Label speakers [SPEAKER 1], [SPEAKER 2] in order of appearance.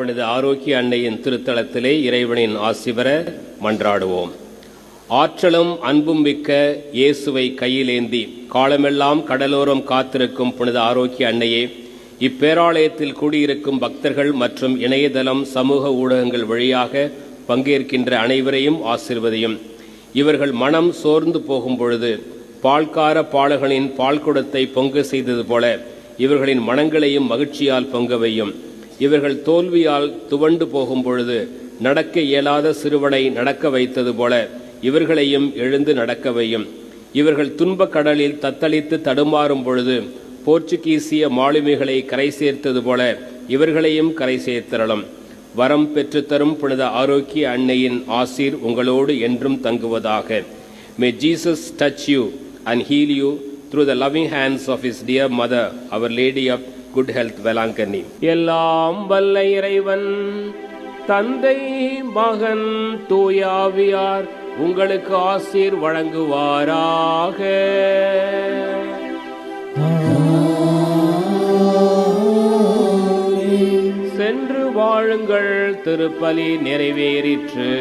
[SPEAKER 1] புனித ஆரோக்கிய அன்னையின் திருத்தலத்திலே இறைவனின் ஆசி பெற மன்றாடுவோம். ஆற்றலும் அன்பும் மிக்க இயேசுவை கையிலேந்தி காலமெல்லாம் கடலோரம் காத்திருக்கும் புனித ஆரோக்கிய அன்னையே, இப்பேராலயத்தில் கூடியிருக்கும் பக்தர்கள் மற்றும் இணையதளம் சமூக ஊடகங்கள் வழியாக பங்கேற்கின்ற அனைவரையும் ஆசீர்வதியும். இவர்கள் மனம் சோர்ந்து போகும் பொழுது பால்கார பாலகனின் பால்குடத்தை பொங்க செய்தது போல இவர்களின் மனங்களையும் மகிழ்ச்சியால் பொங்கவையும். இவர்கள் தோல்வியால் துவண்டு போகும் பொழுது நடக்க இயலாத சிறுவனை நடக்க வைத்தது போல இவர்களையும் எழுந்து நடக்கவையும். இவர்கள் துன்பக் கடலில் தத்தளித்து தடுமாறும் பொழுது போர்ச்சுகீசிய மாலுமிகளை கரை சேர்த்தது போல இவர்களையும் கரை சேர்த்தரலும். வரம் பெற்றுத்தரும் புனித ஆரோக்கிய அன்னையின் ஆசீர் உங்களோடு என்றும் தங்குவதாக. May Jesus touch you and heal you through the loving hands of his dear mother, Our Lady of Good Health, Velankani. எல்லாம் வல்ல இறைவன் தந்தை மகன் தூயாவியார் உங்களுக்கு ஆசீர் வழங்குவாராக. சென்று வாழுங்கள், திருப்பலி நிறைவேறிற்று.